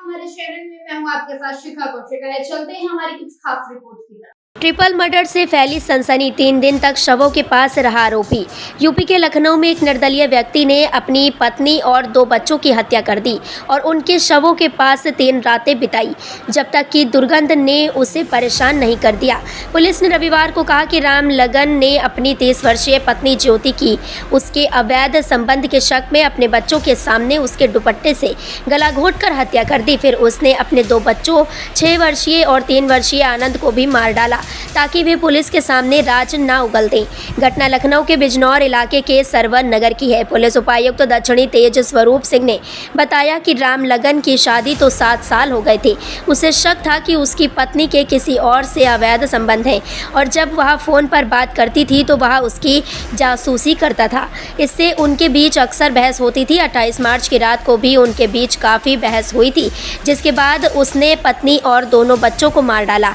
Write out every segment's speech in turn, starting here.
हमारे चैनल में मैं हूं आपके साथ शिखा कौशिक। चलते हैं हमारी कुछ खास रिपोर्ट की तरफ। ट्रिपल मर्डर से फैली सनसनी, 3 दिन तक शवों के पास रहा आरोपी। यूपी के लखनऊ में एक निर्दलीय व्यक्ति ने अपनी पत्नी और 2 बच्चों की हत्या कर दी और उनके शवों के पास 3 रातें बिताई, जब तक कि दुर्गंध ने उसे परेशान नहीं कर दिया। पुलिस ने रविवार को कहा कि राम लगन ने अपनी 30 वर्षीय पत्नी ज्योति की उसके अवैध संबंध के शक में अपने बच्चों के सामने उसके दुपट्टे से गला घोंटकर हत्या कर दी। फिर उसने अपने 2 बच्चों 6 वर्षीय और 3 वर्षीय आनंद को भी मार डाला ताकि वे पुलिस के सामने राज न उगल दें। घटना लखनऊ के बिजनौर इलाके के सरवर नगर की है। पुलिस उपायुक्त दक्षिणी तेज स्वरूप सिंह ने बताया कि राम लगन की शादी तो 7 साल हो गए थे। उसे शक था कि उसकी पत्नी के किसी और से अवैध संबंध हैं और जब वह फ़ोन पर बात करती थी तो वह उसकी जासूसी करता था। इससे उनके बीच अक्सर बहस होती थी। 28 मार्च की रात को भी उनके बीच काफ़ी बहस हुई थी, जिसके बाद उसने पत्नी और दोनों बच्चों को मार डाला।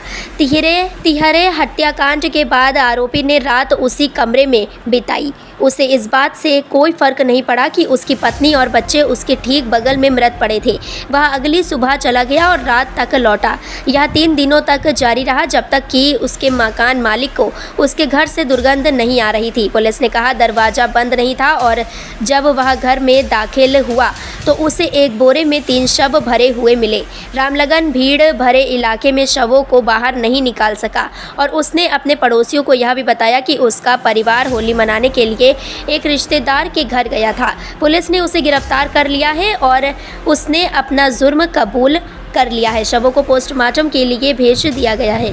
तिहरे हत्याकांड के बाद आरोपी ने रात उसी कमरे में बिताई। उसे इस बात से कोई फर्क नहीं पड़ा कि उसकी पत्नी और बच्चे उसके ठीक बगल में मृत पड़े थे। वह अगली सुबह चला गया और रात तक लौटा। यह 3 दिनों तक जारी रहा, जब तक कि उसके मकान मालिक को उसके घर से दुर्गंध नहीं आ रही थी। पुलिस ने कहा दरवाज़ा बंद नहीं था और जब वह घर में दाखिल हुआ तो उसे एक बोरे में 3 शव भरे हुए मिले। रामलगन भीड़ भरे इलाके में शवों को बाहर नहीं निकाल सका और उसने अपने पड़ोसियों को यह भी बताया कि उसका परिवार होली मनाने के लिए एक रिश्तेदार के घर गया था। पुलिस ने उसे गिरफ्तार कर लिया है और उसने अपना जुर्म कबूल कर लिया है। शवों को पोस्टमार्टम के लिए भेज दिया गया है।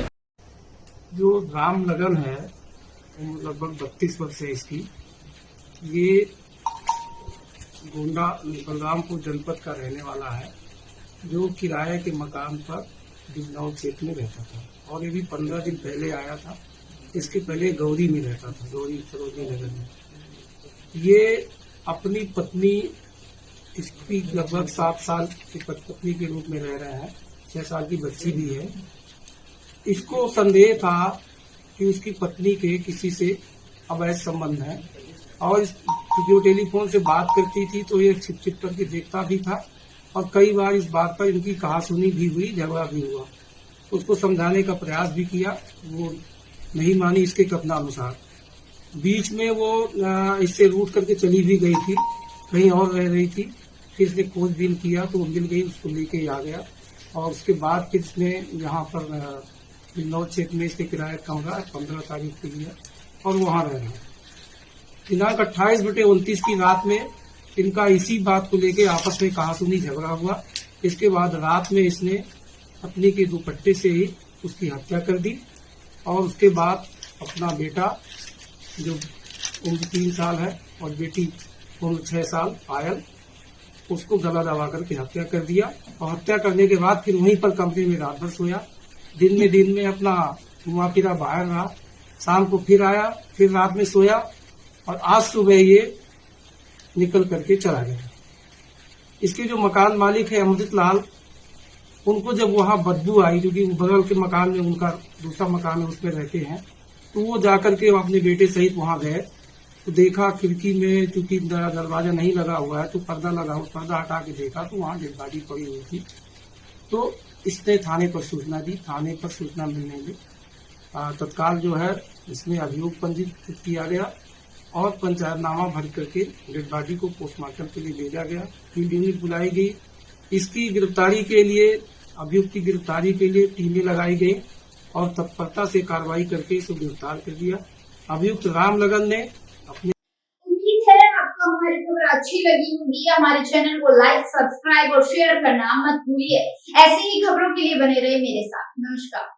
जो राम लगन है लगभग 32 वर्ष है इसकी। ये गोंडा बलरामपुर जनपद का रहने वाला है, जो किराए के मकान पर बिजनौर क्षेत्र में रहता था और ये भी 15 दिन पहले आया था। इसके पहले गौरी में रहता था, गौरी सरोजनी नगर में। ये अपनी पत्नी, इसकी लगभग 7 साल की पत्नी के रूप में रह रहे हैं। 6 साल की बच्ची भी है। इसको संदेह था कि उसकी पत्नी के किसी से अवैध संबंध है और जो टेलीफोन से बात करती थी तो ये छिप छिप करके देखता भी था और कई बार इस बात पर इनकी कहासुनी भी हुई, झगड़ा भी हुआ। उसको समझाने का प्रयास भी किया, वो नहीं मानी इसके कथनानुसार। बीच में वो इससे रूठ करके चली भी गई थी, कहीं और रह रही थी। फिर इसने खोजबीन किया तो मिल गई, उसको लेके आ गया और उसके बाद फिर इसने यहाँ पर बिजनौर क्षेत्र में इसके किराए कमरा 15 तारीख के लिए और वहाँ रह रहे। दिनांक 28/29 की रात में इनका इसी बात को लेके आपस में कहासुनी झगड़ा हुआ। इसके बाद रात में इसने पत्नी के दुपट्टे से ही उसकी हत्या कर दी और उसके बाद अपना बेटा जो उम्र 3 साल है और बेटी उम्र 6 साल पायल, उसको गला दबा करके हत्या कर दिया और हत्या करने के बाद फिर वहीं पर कमरे में रात भर सोया। दिन में अपना घुमा फिरा बाहर रहा। शाम को फिर आया, फिर रात में सोया और आज सुबह ये निकल करके चला गया। इसके जो मकान मालिक है अमृत लाल, उनको जब वहां बदबू आई, क्योंकि बगल के मकान में उनका दूसरा मकान है, उसमें रहते हैं, तो वो जाकर के अपने बेटे सहित वहां गए तो देखा खिड़की में, चूंकि दरवाजा नहीं लगा हुआ है तो पर्दा लगा हुआ, पर्दा हटा के देखा तो वहां डेड बॉडी पड़ी हुई थी। तो इसने थाने पर सूचना दी। थाने पर सूचना मिलने में तत्काल जो है इसमें अभियोग पंजीकृत किया गया और पंचायतनामा भर करके डेड बॉडी को पोस्टमार्टम के लिए भेजा गया। फील्ड यूनिट बुलाई गई। इसकी गिरफ्तारी के लिए, अभियुक्त की गिरफ्तारी के लिए टीमें लगाई गई और तत्परता से कार्रवाई करके इसे गिरफ्तार कर दिया। अभियुक्त राम लगन ने अपने उम्मीद है आपको हमारी खबर अच्छी लगी होगी। हमारे चैनल को लाइक, सब्सक्राइब और शेयर करना मत भूलिए। ऐसी ही खबरों के लिए बने रहे मेरे साथ। नमस्कार।